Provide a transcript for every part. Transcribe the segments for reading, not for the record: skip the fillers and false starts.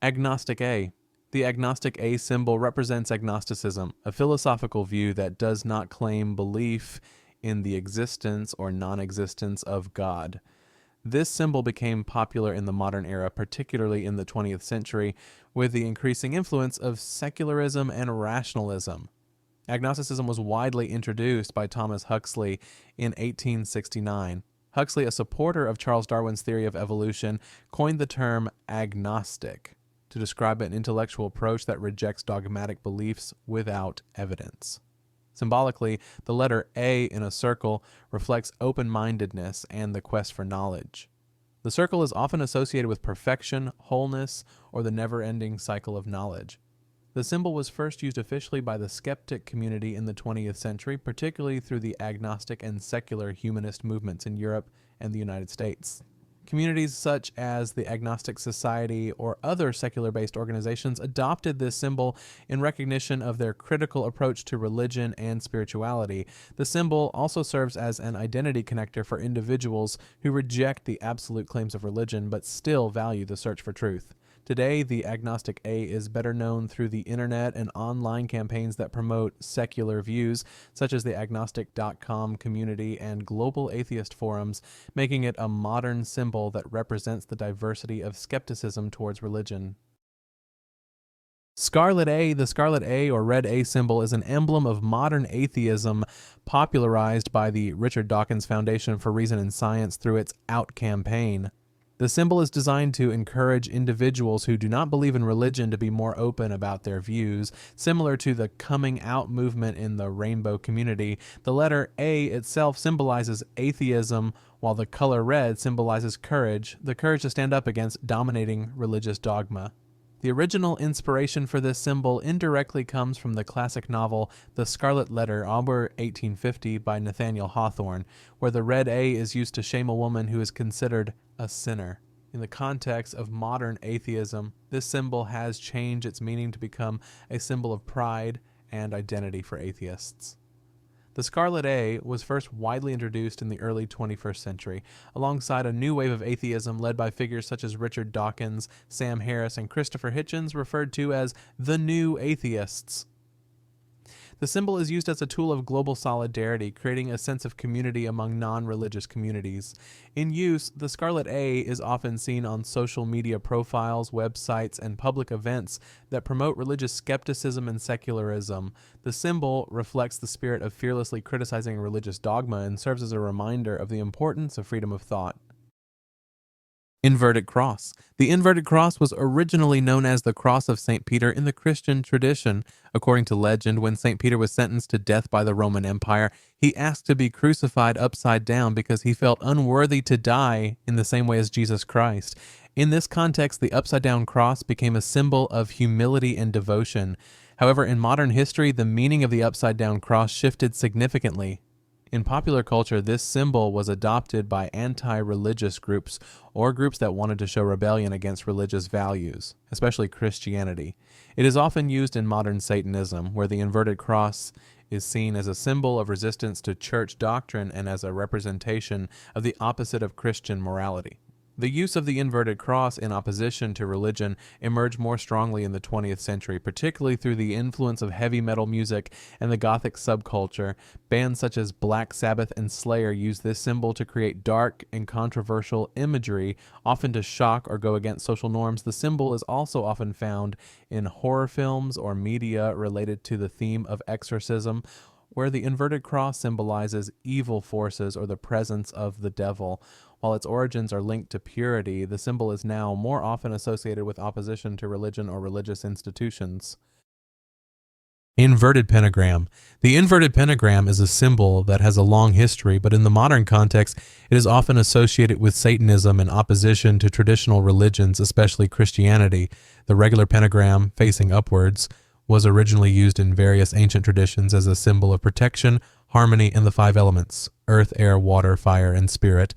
Agnostic A. The Agnostic A symbol represents agnosticism, a philosophical view that does not claim belief in the existence or non-existence of God. This symbol became popular in the modern era, particularly in the 20th century, with the increasing influence of secularism and rationalism. Agnosticism was widely introduced by Thomas Huxley in 1869. Huxley, a supporter of Charles Darwin's theory of evolution, coined the term agnostic to describe an intellectual approach that rejects dogmatic beliefs without evidence. Symbolically, the letter A in a circle reflects open-mindedness and the quest for knowledge. The circle is often associated with perfection, wholeness, or the never-ending cycle of knowledge. The symbol was first used officially by the skeptic community in the 20th century, particularly through the agnostic and secular humanist movements in Europe and the United States. Communities such as the Agnostic Society or other secular-based organizations adopted this symbol in recognition of their critical approach to religion and spirituality. The symbol also serves as an identity connector for individuals who reject the absolute claims of religion but still value the search for truth. Today, the Agnostic A is better known through the internet and online campaigns that promote secular views, such as the agnostic.com community and global atheist forums, making it a modern symbol that represents the diversity of skepticism towards religion. Scarlet A. The Scarlet A or red A symbol is an emblem of modern atheism popularized by the Richard Dawkins Foundation for Reason and Science through its OUT campaign. The symbol is designed to encourage individuals who do not believe in religion to be more open about their views. Similar to the coming out movement in the rainbow community, the letter A itself symbolizes atheism, while the color red symbolizes courage, the courage to stand up against dominating religious dogma. The original inspiration for this symbol indirectly comes from the classic novel The Scarlet Letter, Auber 1850 by Nathaniel Hawthorne, where the red A is used to shame a woman who is considered a sinner. In the context of modern atheism, this symbol has changed its meaning to become a symbol of pride and identity for atheists. The Scarlet A was first widely introduced in the early 21st century, alongside a new wave of atheism led by figures such as Richard Dawkins, Sam Harris, and Christopher Hitchens, referred to as the New Atheists. The symbol is used as a tool of global solidarity, creating a sense of community among non-religious communities. In use, the Scarlet A is often seen on social media profiles, websites, and public events that promote religious skepticism and secularism. The symbol reflects the spirit of fearlessly criticizing religious dogma and serves as a reminder of the importance of freedom of thought. Inverted cross. The inverted cross was originally known as the Cross of St. Peter in the Christian tradition. According to legend, when St. Peter was sentenced to death by the Roman Empire, he asked to be crucified upside down because he felt unworthy to die in the same way as Jesus Christ. In this context, the upside-down cross became a symbol of humility and devotion. However, in modern history, the meaning of the upside-down cross shifted significantly. In popular culture, this symbol was adopted by anti-religious groups or groups that wanted to show rebellion against religious values, especially Christianity. It is often used in modern Satanism, where the inverted cross is seen as a symbol of resistance to church doctrine and as a representation of the opposite of Christian morality. The use of the inverted cross in opposition to religion emerged more strongly in the 20th century, particularly through the influence of heavy metal music and the Gothic subculture. Bands such as Black Sabbath and Slayer used this symbol to create dark and controversial imagery, often to shock or go against social norms. The symbol is also often found in horror films or media related to the theme of exorcism, where the inverted cross symbolizes evil forces or the presence of the devil. While its origins are linked to purity, the symbol is now more often associated with opposition to religion or religious institutions. Inverted pentagram. The inverted pentagram is a symbol that has a long history, but in the modern context, it is often associated with Satanism and opposition to traditional religions, especially Christianity. The regular pentagram, facing upwards, was originally used in various ancient traditions as a symbol of protection, harmony, and the five elements: earth, air, water, fire, and spirit.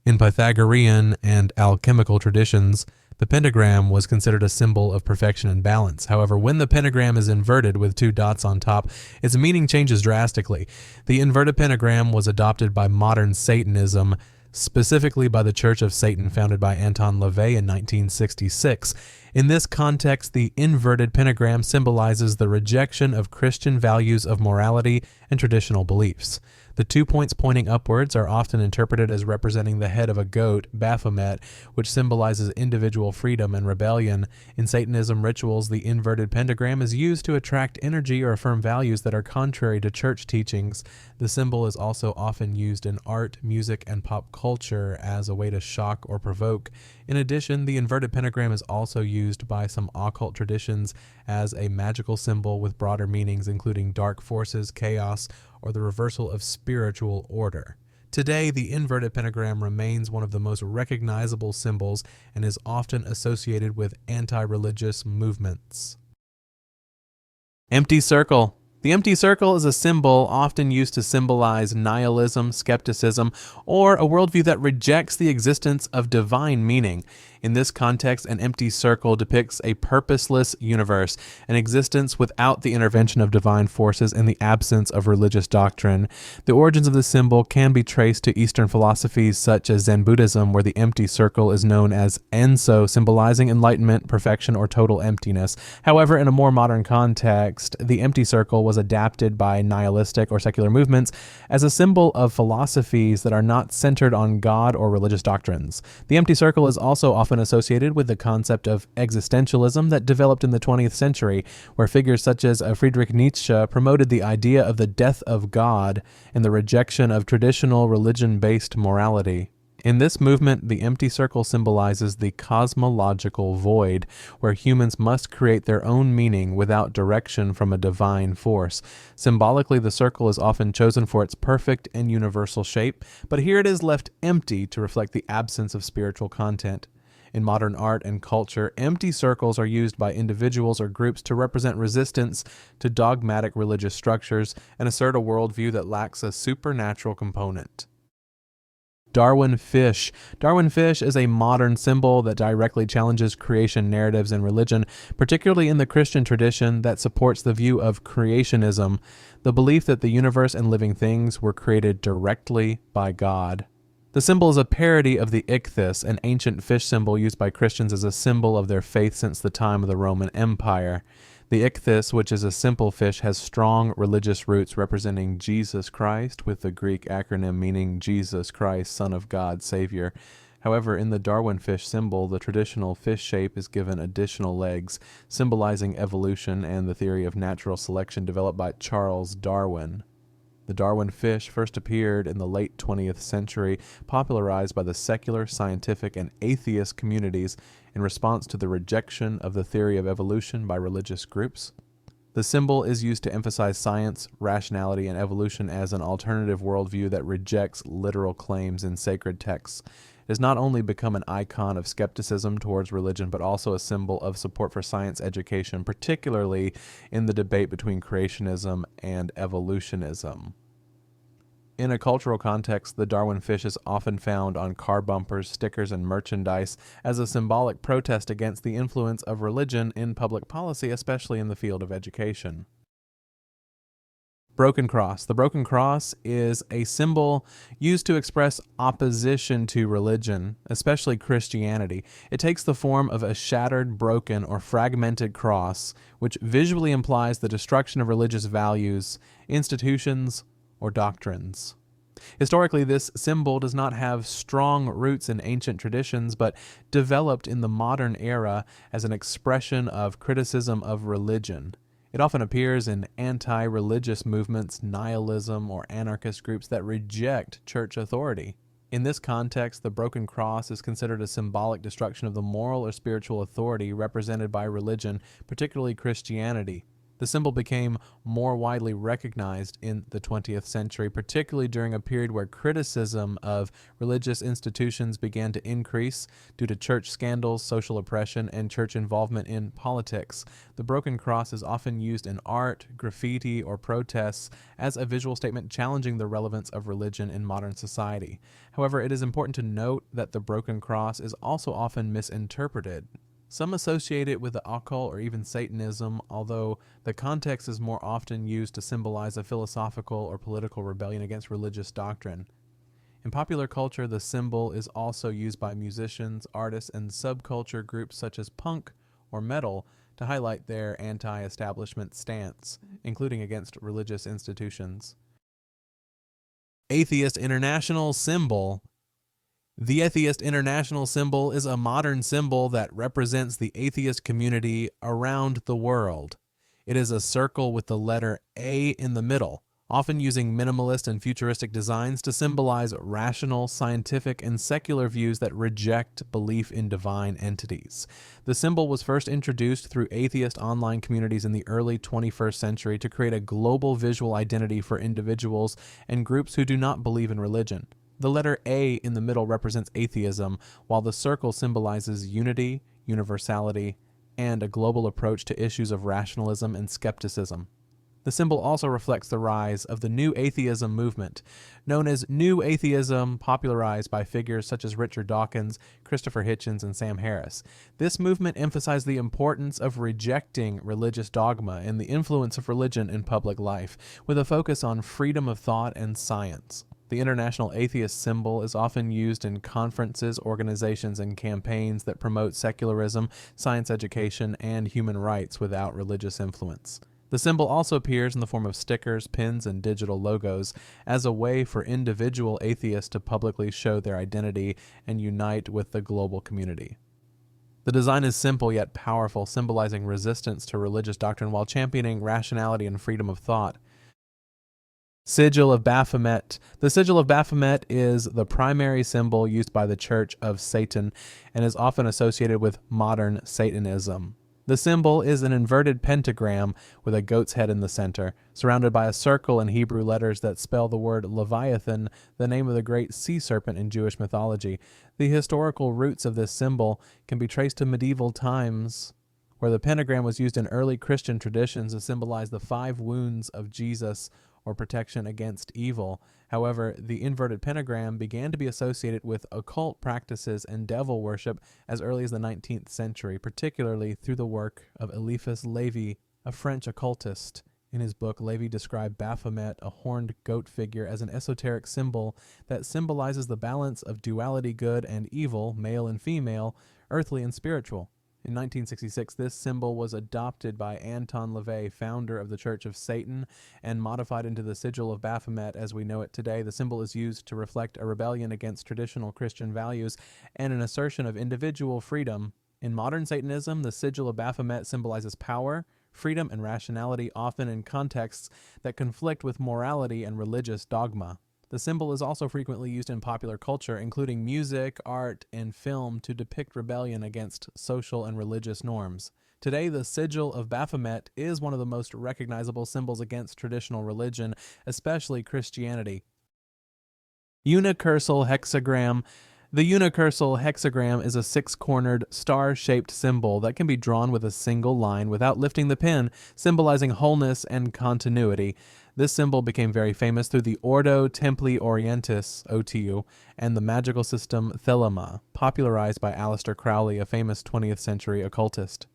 In Pythagorean and alchemical traditions, the pentagram was considered a symbol of perfection and balance. However, when the pentagram is inverted with two dots on top, its meaning changes drastically. The inverted pentagram was adopted by modern Satanism. specifically by the Church of Satan founded by Anton LaVey in 1966. In this context, the inverted pentagram symbolizes the rejection of Christian values of morality and traditional beliefs. The 2 points pointing upwards are often interpreted as representing the head of a goat, Baphomet, which symbolizes individual freedom and rebellion. In Satanism rituals, the inverted pentagram is used to attract energy or affirm values that are contrary to church teachings. The symbol is also often used in art, music, and pop culture as a way to shock or provoke. In addition, the inverted pentagram is also used by some occult traditions as a magical symbol with broader meanings, including dark forces, chaos, or the reversal of spiritual order. Today, the inverted pentagram remains one of the most recognizable symbols and is often associated with anti-religious movements. Empty circle. The empty circle is a symbol often used to symbolize nihilism, skepticism, or a worldview that rejects the existence of divine meaning. In this context, an empty circle depicts a purposeless universe, an existence without the intervention of divine forces and the absence of religious doctrine. The origins of the symbol can be traced to Eastern philosophies such as Zen Buddhism, where the empty circle is known as Enso, symbolizing enlightenment, perfection, or total emptiness. However, in a more modern context, the empty circle was adapted by nihilistic or secular movements as a symbol of philosophies that are not centered on God or religious doctrines. The empty circle is also often associated with the concept of existentialism that developed in the 20th century, where figures such as Friedrich Nietzsche promoted the idea of the death of God and the rejection of traditional religion-based morality. In this movement, the empty circle symbolizes the cosmological void, where humans must create their own meaning without direction from a divine force. Symbolically, the circle is often chosen for its perfect and universal shape, but here it is left empty to reflect the absence of spiritual content. In modern art and culture, empty circles are used by individuals or groups to represent resistance to dogmatic religious structures and assert a worldview that lacks a supernatural component. Darwin Fish. Darwin Fish is a modern symbol that directly challenges creation narratives and religion, particularly in the Christian tradition that supports the view of creationism, the belief that the universe and living things were created directly by God. The symbol is a parody of the ichthys, an ancient fish symbol used by Christians as a symbol of their faith since the time of the Roman Empire. The ichthys, which is a simple fish, has strong religious roots representing Jesus Christ, with the Greek acronym meaning Jesus Christ, Son of God, Savior. However, in the Darwin fish symbol, the traditional fish shape is given additional legs, symbolizing evolution and the theory of natural selection developed by Charles Darwin. The Darwin fish first appeared in the late 20th century, popularized by the secular, scientific, and atheist communities in response to the rejection of the theory of evolution by religious groups. The symbol is used to emphasize science, rationality, and evolution as an alternative worldview that rejects literal claims in sacred texts. It has not only become an icon of skepticism towards religion, but also a symbol of support for science education, particularly in the debate between creationism and evolutionism. In a cultural context, the Darwin fish is often found on car bumpers, stickers, and merchandise as a symbolic protest against the influence of religion in public policy, especially in the field of education. Broken cross. The broken cross is a symbol used to express opposition to religion, especially Christianity. It takes the form of a shattered, broken, or fragmented cross, which visually implies the destruction of religious values, institutions, or doctrines. Historically, this symbol does not have strong roots in ancient traditions, but developed in the modern era as an expression of criticism of religion. It often appears in anti-religious movements, nihilism, or anarchist groups that reject church authority. In this context, the broken cross is considered a symbolic destruction of the moral or spiritual authority represented by religion, particularly Christianity. The symbol became more widely recognized in the 20th century, particularly during a period where criticism of religious institutions began to increase due to church scandals, social oppression, and church involvement in politics. The broken cross is often used in art, graffiti, or protests as a visual statement challenging the relevance of religion in modern society. However, it is important to note that the broken cross is also often misinterpreted. Some associate it with the occult or even Satanism, although the context is more often used to symbolize a philosophical or political rebellion against religious doctrine. In popular culture, the symbol is also used by musicians, artists, and subculture groups such as punk or metal to highlight their anti-establishment stance, including against religious institutions. Atheist International Symbol. The Atheist International symbol is a modern symbol that represents the atheist community around the world. It is a circle with the letter A in the middle, often using minimalist and futuristic designs to symbolize rational, scientific, and secular views that reject belief in divine entities. The symbol was first introduced through atheist online communities in the early 21st century to create a global visual identity for individuals and groups who do not believe in religion. The letter A in the middle represents atheism, while the circle symbolizes unity, universality, and a global approach to issues of rationalism and skepticism. The symbol also reflects the rise of the New Atheism movement, known as New Atheism, popularized by figures such as Richard Dawkins, Christopher Hitchens, and Sam Harris. This movement emphasized the importance of rejecting religious dogma and the influence of religion in public life, with a focus on freedom of thought and science. The International Atheist symbol is often used in conferences, organizations, and campaigns that promote secularism, science education, and human rights without religious influence. The symbol also appears in the form of stickers, pins, and digital logos as a way for individual atheists to publicly show their identity and unite with the global community. The design is simple yet powerful, symbolizing resistance to religious doctrine while championing rationality and freedom of thought. Sigil of Baffet. The Sigil of Baffet is the primary symbol used by the Church of Satan and is often associated with modern Satanism. The symbol is an inverted pentagram with a goat's head in the center, surrounded by a circle in Hebrew letters that spell the word Leviathan, the name of the great sea serpent in Jewish mythology. The historical roots of this symbol can be traced to medieval times, where the pentagram was used in early Christian traditions to symbolize the 5 wounds of Jesus or protection against evil. However, the inverted pentagram began to be associated with occult practices and devil worship as early as the 19th century, particularly through the work of Eliphas Lévi, a French occultist. In his book, Lévi described Baphomet, a horned goat figure, as an esoteric symbol that symbolizes the balance of duality good and evil, male and female, earthly and spiritual. In 1966, this symbol was adopted by Anton LaVey, founder of the Church of Satan, and modified into the Sigil of Baphomet as we know it today. The symbol is used to reflect a rebellion against traditional Christian values and an assertion of individual freedom. In modern Satanism, the Sigil of Baphomet symbolizes power, freedom, and rationality, often in contexts that conflict with morality and religious dogma. The symbol is also frequently used in popular culture, including music, art, and film, to depict rebellion against social and religious norms. Today, the Sigil of Baphomet is one of the most recognizable symbols against traditional religion, especially Christianity. Unicursal Hexagram. The Unicursal Hexagram is a 6-cornered, star-shaped symbol that can be drawn with a single line without lifting the pen, symbolizing wholeness and continuity. This symbol became very famous through the Ordo Templi Orientis, OTU, and the magical system Thelema, popularized by Aleister Crowley, a famous 20th century occultist.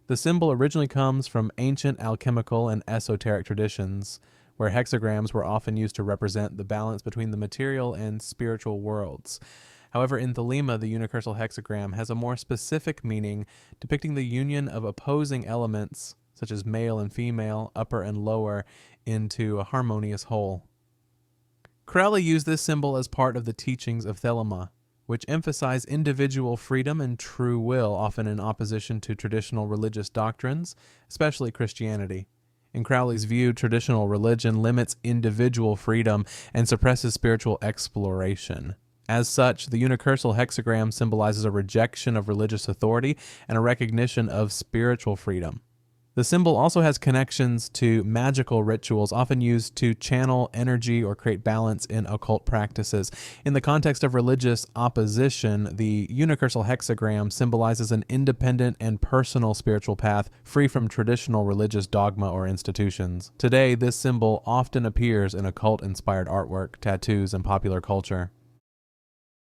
The symbol originally comes from ancient alchemical and esoteric traditions, where hexagrams were often used to represent the balance between the material and spiritual worlds. However, in Thelema, the unicursal hexagram has a more specific meaning, depicting the union of opposing elements, such as male and female, upper and lower, into a harmonious whole. Crowley used this symbol as part of the teachings of Thelema, which emphasize individual freedom and true will, often in opposition to traditional religious doctrines, especially Christianity. In Crowley's view, traditional religion limits individual freedom and suppresses spiritual exploration. As such, the unicursal hexagram symbolizes a rejection of religious authority and a recognition of spiritual freedom. The symbol also has connections to magical rituals, often used to channel energy or create balance in occult practices. In the context of religious opposition, the unicursal hexagram symbolizes an independent and personal spiritual path, free from traditional religious dogma or institutions. Today, this symbol often appears in occult-inspired artwork, tattoos, and popular culture.